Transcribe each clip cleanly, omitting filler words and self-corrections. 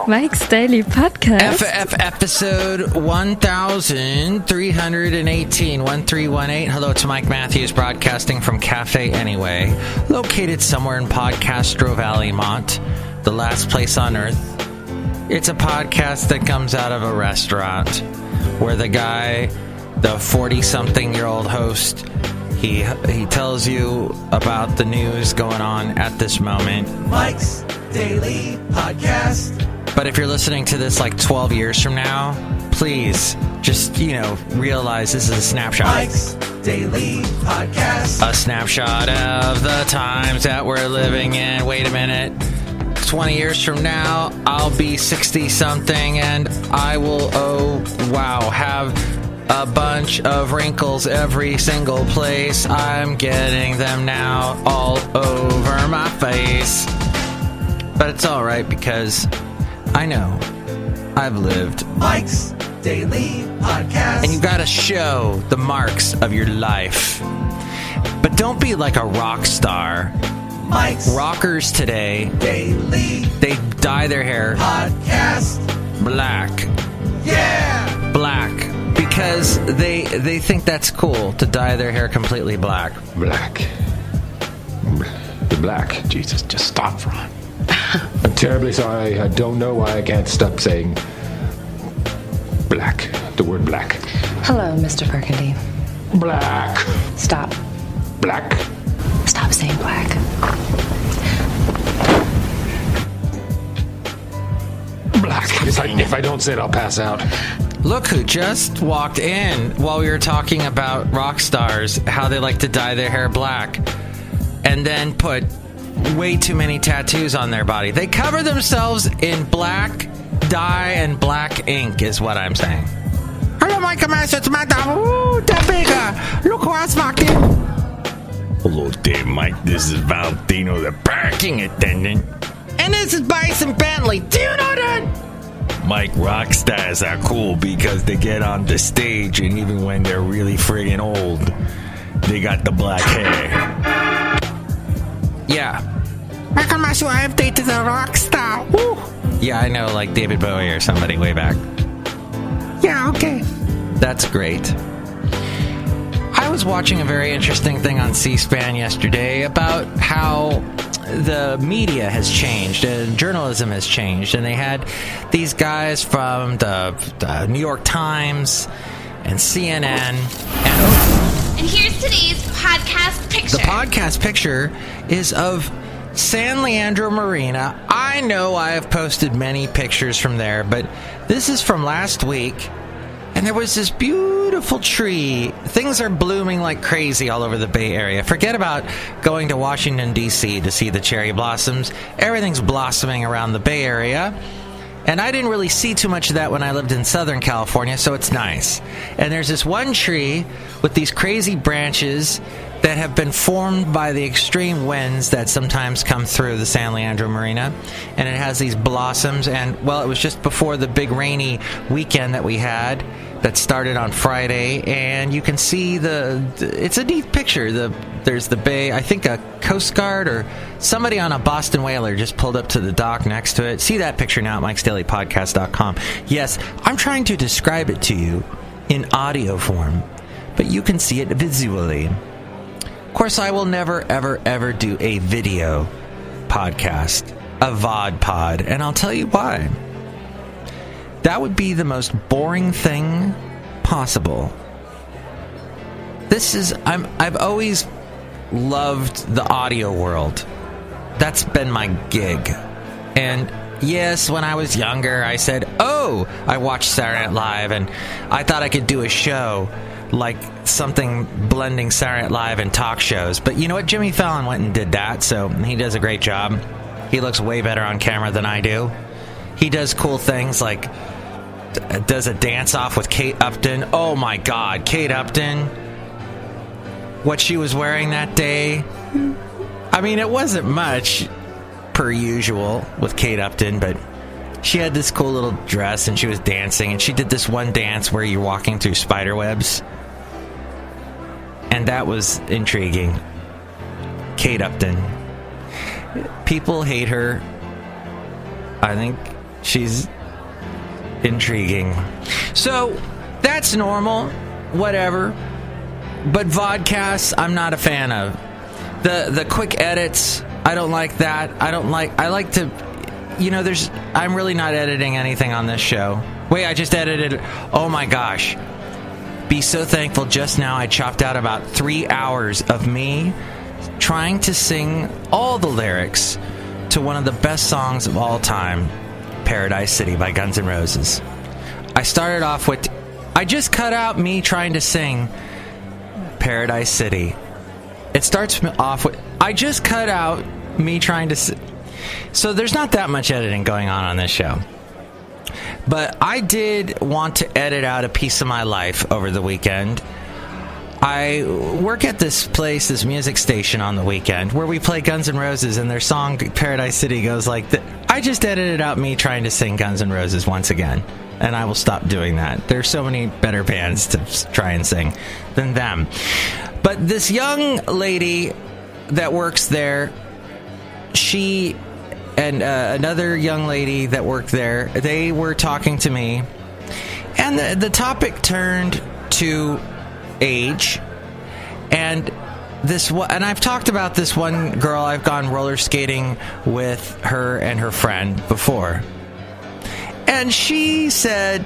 Mike's Daily Podcast. Episode 1318, 1318. Hello, it's Mike Matthews broadcasting from Cafe Anyway, located somewhere in Podcastro Valley, Mont, the last place on earth. It's a podcast that comes out of a restaurant where the guy, the 40-something-year-old host, he tells you about the news going on at this moment. Mike's Daily Podcast. But if you're listening to this like 12 years from now, please just, realize this is a snapshot. Mike's Daily Podcast. A snapshot of the times that we're living in. Wait a minute. 20 years from now, I'll be 60-something and I will, have a bunch of wrinkles every single place. I'm getting them now all over my face. But it's all right because I know I've lived. Mike's Daily Podcast. And you gotta show the marks of your life. But don't be like a rock star. Mike's Rockers today, Daily, they dye their hair Podcast. black. Yeah! Black. Because they think that's cool to dye their hair completely black. Black. You're black. Jesus, just stop, Ron. I'm terribly sorry. I don't know why I can't stop saying black. The word black. Hello, Mr. Burgundy. Black. Stop. Black. Stop saying black. Black. If I don't say it, I'll pass out. Look who just walked in while we were talking about rock stars, how they like to dye their hair black, and then put way too many tattoos on their body. They cover themselves in black dye and black ink, is what I'm saying. Hello, Mike, it's Madame Rootabega. Look who else walked in. Hello there, Mike. This is Valentino, the parking attendant. And this is Bison Bentley. Do you know that? Mike, rock stars are cool because they get on the stage and even when they're really friggin' old, they got the black hair. Yeah. I have dated a rock star. Woo. Yeah, I know, like David Bowie or somebody way back. Yeah, okay. That's great. I was watching a very interesting thing on C-SPAN yesterday about how the media has changed and journalism has changed, and they had these guys from the New York Times and CNN and here's today's podcast picture. The podcast picture is of San Leandro Marina. I know I have posted many pictures from there, but this is from last week. And there was this beautiful tree. Things are blooming like crazy all over the Bay Area. Forget about going to Washington, D.C. to see the cherry blossoms. Everything's blossoming around the Bay Area. And I didn't really see too much of that when I lived in Southern California, so it's nice. And there's this one tree with these crazy branches that have been formed by the extreme winds that sometimes come through the San Leandro Marina. And it has these blossoms. And, well, it was just before the big rainy weekend that we had that started on Friday. And you can see it's a neat picture. There's the bay. I think a Coast Guard or somebody on a Boston whaler just pulled up to the dock next to it. See that picture now at MIKEs-DAILY-PODCAST.com. Yes, I'm trying to describe it to you in audio form, but you can see it visually. Of course, I will never, ever, ever do a video podcast, a VOD pod, and I'll tell you why. That would be the most boring thing possible. I've always loved the audio world. That's been my gig. And yes, when I was younger, I said, I watched Saturday Night Live, and I thought I could do a show like something blending Saturday Night Live and talk shows. But you know what? Jimmy Fallon went and did that, so he does a great job. He looks way better on camera than I do. He does cool things like does a dance-off with Kate Upton. Oh my God, Kate Upton. What she was wearing that day. I mean, it wasn't much per usual with Kate Upton, but she had this cool little dress and she was dancing, and she did this one dance where you're walking through spider webs. And that was intriguing. Kate Upton. People hate her. I think She's intriguing. So, that's normal. Whatever. But vodcasts, I'm not a fan of. The quick edits, I don't like that. I like to, I'm really not editing anything on this show. Wait, I just edited, oh my gosh. Be so thankful just now I chopped out about 3 hours of me trying to sing all the lyrics to one of the best songs of all time, Paradise City by Guns N' Roses. I started off with, I just cut out me trying to sing Paradise City. It starts off with, I just cut out me trying to so there's not that much editing going on this show. But I did want to edit out a piece of my life over the weekend. I work at this music station on the weekend, where we play Guns N' Roses, and their song Paradise City goes like, I just edited out me trying to sing Guns N' Roses once again. And I will stop doing that. There's so many better bands to try and sing than them. But this young lady that works there, she and another young lady that worked there, they were talking to me. And the topic turned to age. And I've talked about this one girl. I've gone roller skating with her and her friend before. And she said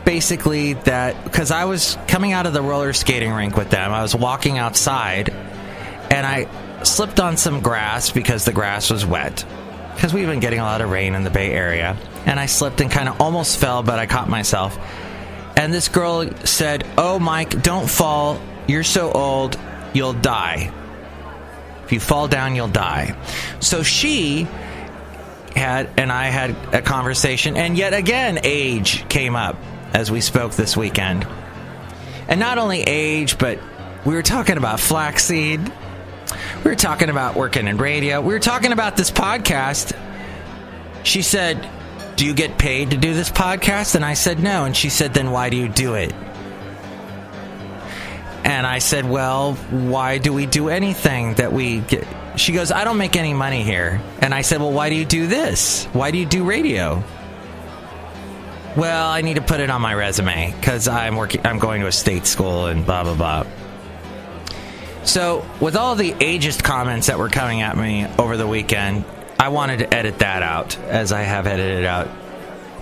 basically that because I was coming out of the roller skating rink with them, I was walking outside and I slipped on some grass because the grass was wet. Because we've been getting a lot of rain in the Bay Area. And I slipped and kind of almost fell, but I caught myself. And this girl said, "Oh, Mike, don't fall. You're so old, you'll die. If you fall down, you'll die." So she and I had a conversation, and yet again age came up as we spoke this weekend. And not only age, but we were talking about flaxseed, we were talking about working in radio, we were talking about this podcast. She said, "Do you get paid to do this podcast?" And I said no. And she said, "Then why do you do it?" And I said, "Well, why do we do anything that we get?" She goes, "I don't make any money here." And I said, "Well, why do you do this? Why do you do radio?" "Well, I need to put it on my resume because I'm going to a state school and blah, blah, blah." So with all the ageist comments that were coming at me over the weekend, I wanted to edit that out, as I have edited out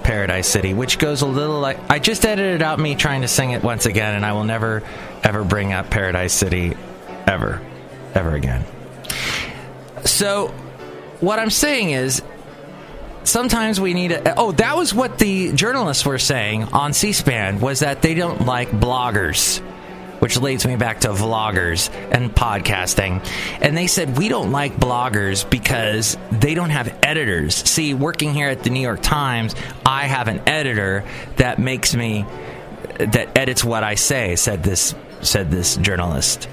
Paradise City, which goes a little like, I just edited out me trying to sing it once again, and I will never, ever bring up Paradise City ever again. So, what I'm saying is, sometimes we need a... Oh, that was what the journalists were saying on C-SPAN, was that they don't like bloggers, which leads me back to vloggers and podcasting. And they said, we don't like bloggers because they don't have editors. See, working here at the New York Times, I have an editor that edits what I say, said this journalist.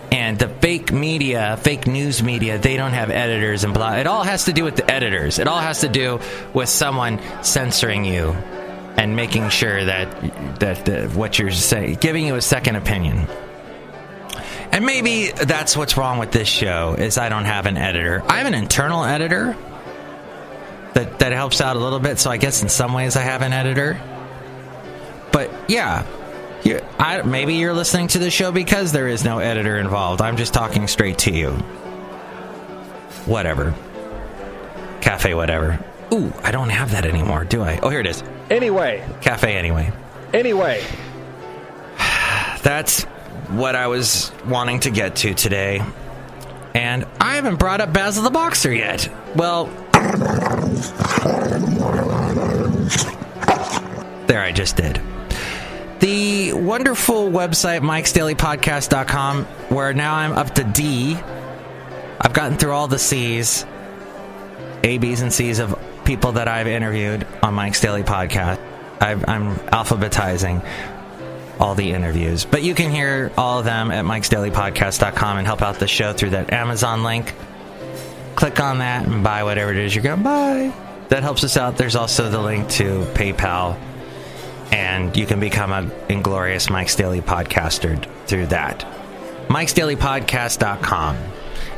And the fake news media, they don't have editors and blah. It all has to do with the editors. It all has to do with someone censoring you and making sure that what you're saying, giving you a second opinion. And maybe that's what's wrong with this show, is I don't have an editor. I have an internal editor that helps out a little bit, so I guess in some ways I have an editor. But yeah, maybe you're listening to the show because there is no editor involved. I'm just talking straight to you. Whatever. Cafe whatever. Ooh, I don't have that anymore, do I? Oh, here it is. Anyway. Cafe anyway. Anyway. That's what I was wanting to get to today. And I haven't brought up Basil the Boxer yet. Well, there, I just did. The wonderful website, MIKEs-DAILY-PODCAST-1318-Editor, where now I'm up to D. I've gotten through all the C's, A, B's, and C's of people that I've interviewed on Mike's Daily Podcast. I'm alphabetizing all the interviews. But you can hear all of them at MIKEs-DAILY-PODCAST.com and help out the show through that Amazon link. Click on that and buy whatever it is you're going to buy. That helps us out. There's also the link to PayPal. And you can become an inglorious Mike's Daily Podcaster through that. MIKEs-DAILY-PODCAST.com.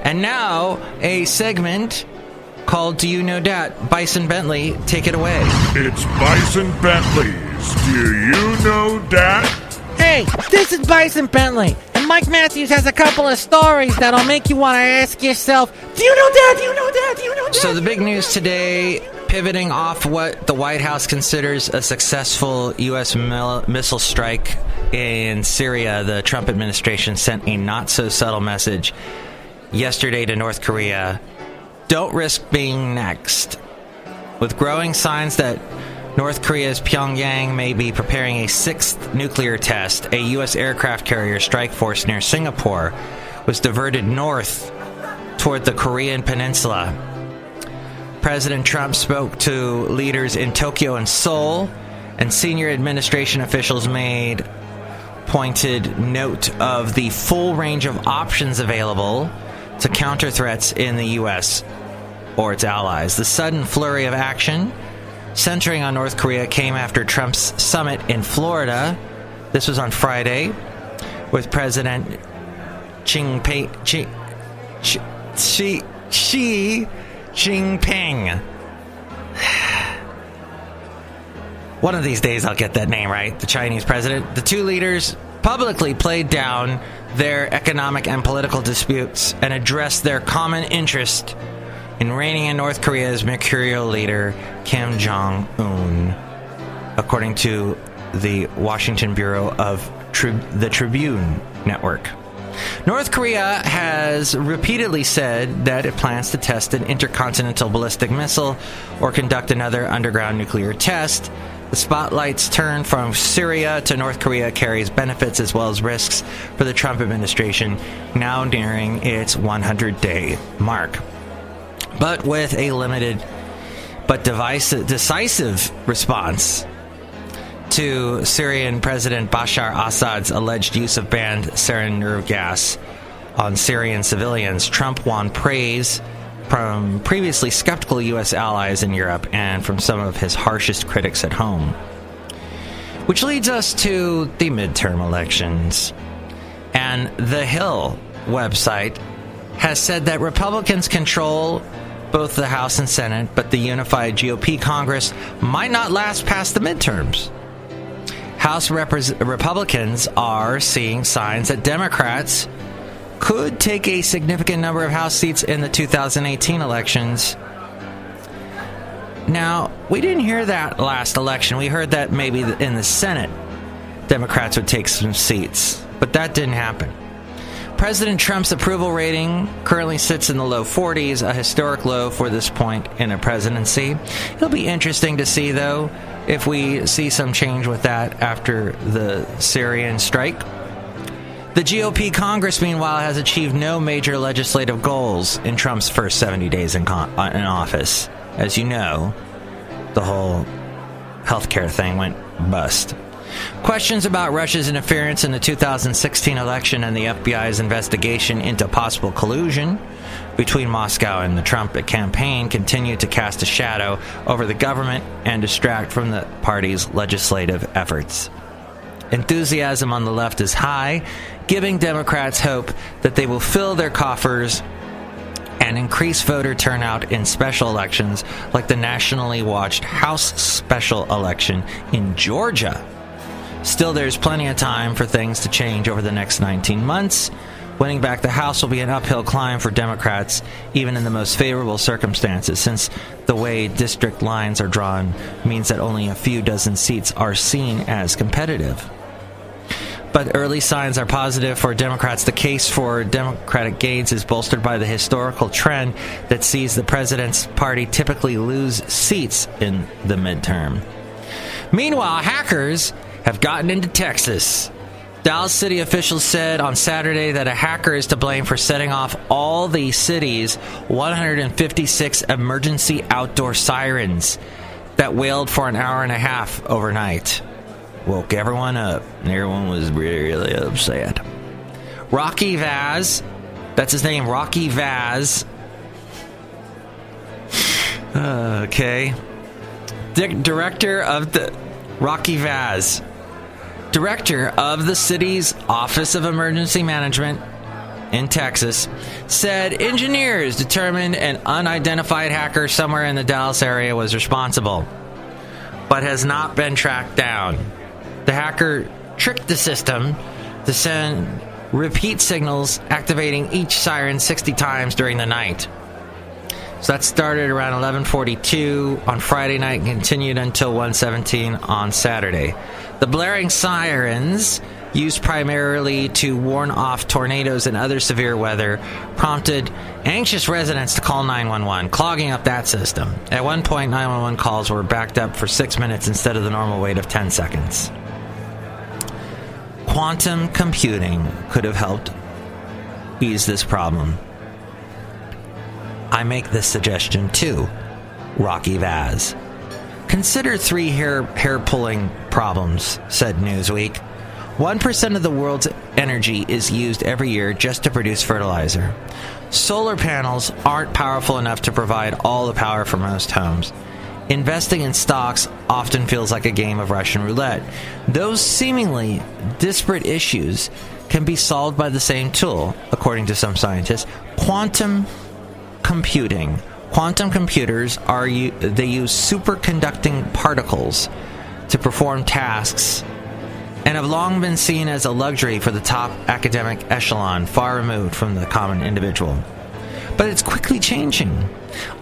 And now, a segment called Do You Know Dat? Bison Bentley, take it away. It's Bison Bentley's Do You Know Dat? Hey, this is Bison Bentley, and Mike Matthews has a couple of stories that'll make you want to ask yourself, do you know that? Do you know that? Do you know that? So the big news today, pivoting off what the White House considers a successful U.S. missile strike in Syria, the Trump administration sent a not-so-subtle message yesterday to North Korea. Don't risk being next. With growing signs that North Korea's Pyongyang may be preparing a sixth nuclear test, a U.S. aircraft carrier strike force near Singapore was diverted north toward the Korean peninsula. President Trump spoke to leaders in Tokyo and Seoul, and senior administration officials made pointed note of the full range of options available to counter threats in the U.S. or its allies. The sudden flurry of action centering on North Korea came after Trump's summit in Florida. This was on Friday, with President Xi Jinping. One of these days I'll get that name right. The Chinese president. The two leaders publicly played down their economic and political disputes and addressed their common interest in reining in North Korea's mercurial leader, Kim Jong-un, according to the Washington Bureau of the Tribune Network. North Korea has repeatedly said that it plans to test an intercontinental ballistic missile or conduct another underground nuclear test. The spotlight's turn from Syria to North Korea carries benefits as well as risks for the Trump administration, now nearing its 100-day mark. But with a limited but decisive response to Syrian President Bashar Assad's alleged use of banned sarin nerve gas on Syrian civilians, Trump won praise from previously skeptical U.S. allies in Europe and from some of his harshest critics at home. Which leads us to the midterm elections. And The Hill website has said that Republicans control both the House and Senate, but the unified GOP Congress might not last past the midterms. House Republicans are seeing signs that Democrats could take a significant number of House seats in the 2018 elections. Now, we didn't hear that last election. We heard that maybe in the Senate, Democrats would take some seats, but that didn't happen. President Trump's approval rating currently sits in the low 40s, a historic low for this point in a presidency. It'll be interesting to see, though, if we see some change with that after the Syrian strike. The GOP Congress, meanwhile, has achieved no major legislative goals in Trump's first 70 days in office. As you know, the whole healthcare thing went bust. Questions about Russia's interference in the 2016 election and the FBI's investigation into possible collusion between Moscow and the Trump campaign continue to cast a shadow over the government and distract from the party's legislative efforts. Enthusiasm on the left is high, giving Democrats hope that they will fill their coffers and increase voter turnout in special elections like the nationally watched House special election in Georgia. Still, there's plenty of time for things to change over the next 19 months. Winning back the House will be an uphill climb for Democrats, even in the most favorable circumstances, since the way district lines are drawn means that only a few dozen seats are seen as competitive. But early signs are positive for Democrats. The case for Democratic gains is bolstered by the historical trend that sees the president's party typically lose seats in the midterm. Meanwhile, hackers have gotten into Texas. Dallas city officials said on Saturday that a hacker is to blame for setting off all the city's 156 emergency outdoor sirens that wailed for an hour and a half overnight. Woke everyone up, and everyone was really upset. Rocky Vaz, that's his name, Rocky Vaz. Okay. Director of the city's Office of Emergency Management in Texas, said engineers determined an unidentified hacker somewhere in the Dallas area was responsible, but has not been tracked down. The hacker tricked the system to send repeat signals, activating each siren 60 times during the night. So that started around 11:42 on Friday night and continued until 1:17 on Saturday. The blaring sirens, used primarily to warn off tornadoes and other severe weather, prompted anxious residents to call 911, clogging up that system. At one point, 911 calls were backed up for 6 minutes instead of the normal wait of 10 seconds. Quantum computing could have helped ease this problem. I make this suggestion too, Rocky Vaz. Consider 3 hair-pulling problems, said Newsweek. 1% of the world's energy is used every year just to produce fertilizer. Solar panels aren't powerful enough to provide all the power for most homes. Investing in stocks often feels like a game of Russian roulette. Those seemingly disparate issues can be solved by the same tool, according to some scientists: quantum computing. Quantum computers they use superconducting particles to perform tasks and have long been seen as a luxury for the top academic echelon, far removed from the common individual. But it's quickly changing.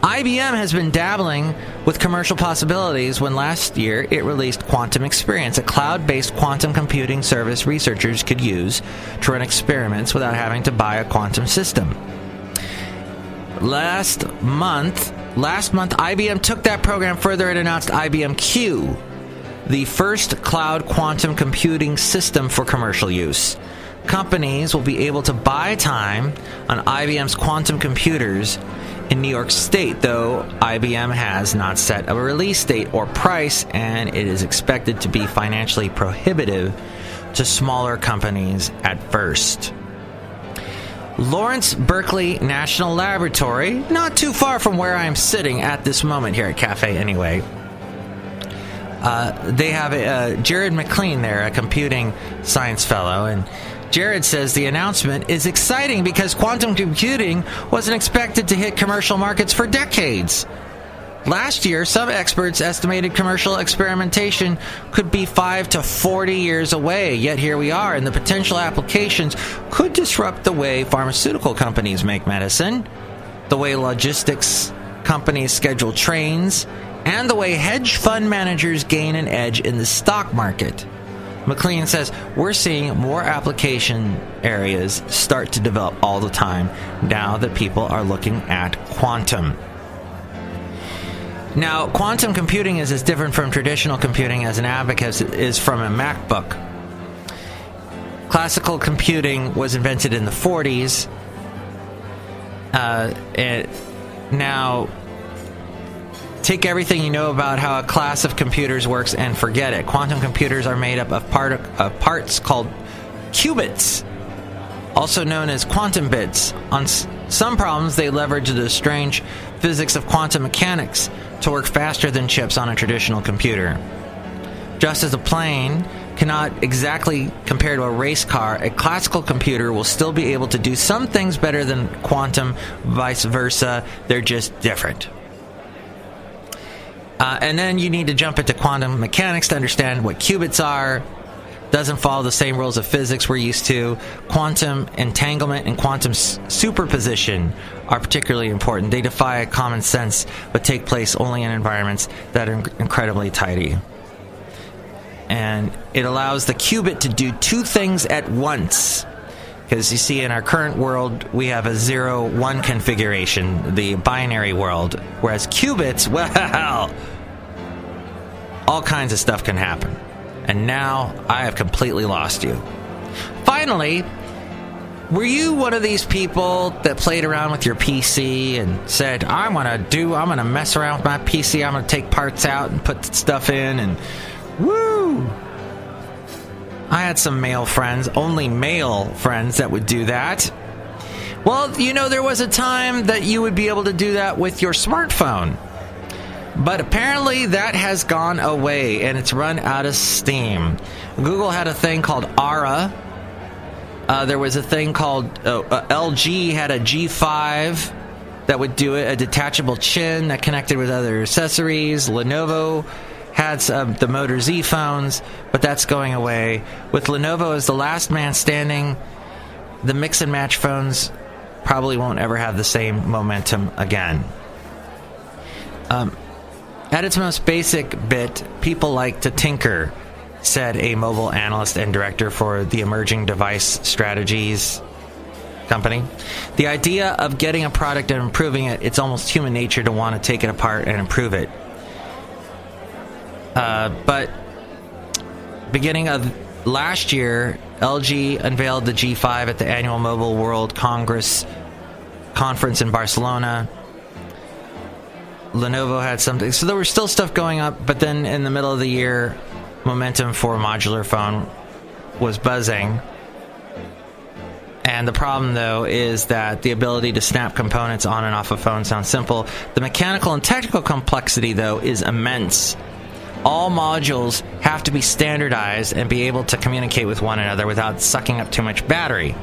IBM has been dabbling with commercial possibilities when last year it released Quantum Experience, a cloud-based quantum computing service researchers could use to run experiments without having to buy a quantum system. Last month, IBM took that program further and announced IBM Q, the first cloud quantum computing system for commercial use. Companies will be able to buy time on IBM's quantum computers in New York State, though IBM has not set a release date or price, and it is expected to be financially prohibitive to smaller companies at first. Lawrence Berkeley National Laboratory, not too far from where I'm sitting at this moment here at Cafe Anyway. They have Jared McLean there, a computing science fellow, and Jared says the announcement is exciting because quantum computing wasn't expected to hit commercial markets for decades. Last year, some experts estimated commercial experimentation could be 5 to 40 years away, yet here we are, and the potential applications could disrupt the way pharmaceutical companies make medicine, the way logistics companies schedule trains, and the way hedge fund managers gain an edge in the stock market. McLean says, we're seeing more application areas start to develop all the time now that people are looking at quantum. Now, quantum computing is as different from traditional computing as an abacus is from a MacBook. Classical computing was invented in the 40s. Now, take everything you know about how a class of computers works and forget it. Quantum computers are made up of parts called qubits, also known as quantum bits. On some problems, they leverage the strange physics of quantum mechanics to work faster than chips on a traditional computer. Just as a plane cannot exactly compare to a race car, a classical computer will still be able to do some things better than quantum, vice versa. They're just different. And then you need to jump into quantum mechanics to understand what qubits are. Doesn't follow the same rules of physics we're used to. Quantum entanglement and quantum superposition are particularly important. They defy common sense, but take place only in environments that are incredibly tidy. And it allows the qubit to do 2 things at once. Because you see, in our current world, we have a 0-1 configuration, the binary world. Whereas qubits, well, all kinds of stuff can happen. And now I have completely lost you. Finally, were you one of these people that played around with your PC and said, I'm going to mess around with my PC, I'm going to take parts out and put stuff in, and woo! I had some only male friends that would do that. Well, there was a time that you would be able to do that with your smartphone. But apparently that has gone away and it's run out of steam. Google had a thing called Aura, There was a thing called LG had a G5 that would do it, a detachable chin that connected with other accessories. Lenovo had the Motor Z phones, but that's going away. With Lenovo as the last man standing, the mix and match phones probably won't ever have the same momentum again. At its most basic bit, people like to tinker, said a mobile analyst and director for the Emerging Device Strategies company. The idea of getting a product and improving it, it's almost human nature to want to take it apart and improve it. But beginning of last year, LG unveiled the G5 at the annual Mobile World Conference in Barcelona. Lenovo had something. So there was still stuff going up, but then in the middle of the year, momentum for modular phone was buzzing. And the problem, though, is that the ability to snap components on and off a phone sounds simple. The mechanical and technical complexity, though, is immense. All modules have to be standardized and be able to communicate with one another without sucking up too much battery.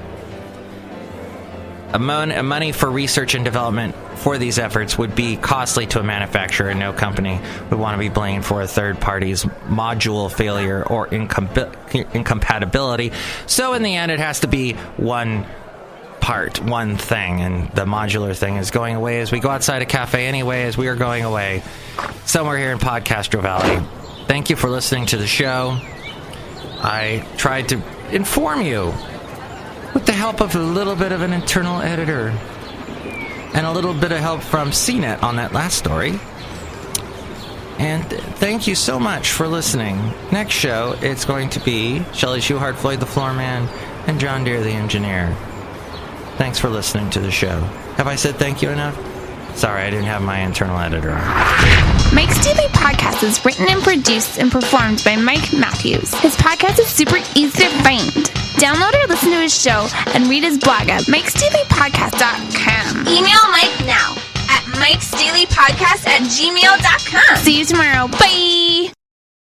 Money for research and development for these efforts would be costly to a manufacturer, and no company would want to be blamed for a third party's module failure or incompatibility. So in the end, it has to be one part, one thing, and the modular thing is going away as we go outside a cafe anyway, as we are going away somewhere here in Podcastro Valley. Thank you for listening to the show. I tried to inform you with the help of a little bit of an internal editor and a little bit of help from CNET on that last story. And thank you so much for listening. Next show, it's going to be Chely Shoehart, Floyd the Floorman, and John Deere the Engineer. Thanks for listening to the show. Have I said thank you enough? Sorry, I didn't have my internal editor on. Mike's Daily Podcast is written and produced and performed by Mike Matthews. His podcast is super easy to find. Download or listen to his show and read his blog at MIKEs-DAILY-PODCAST.com. Email Mike now at MIKEs-DAILY-PODCAST@gmail.com. See you tomorrow. Bye!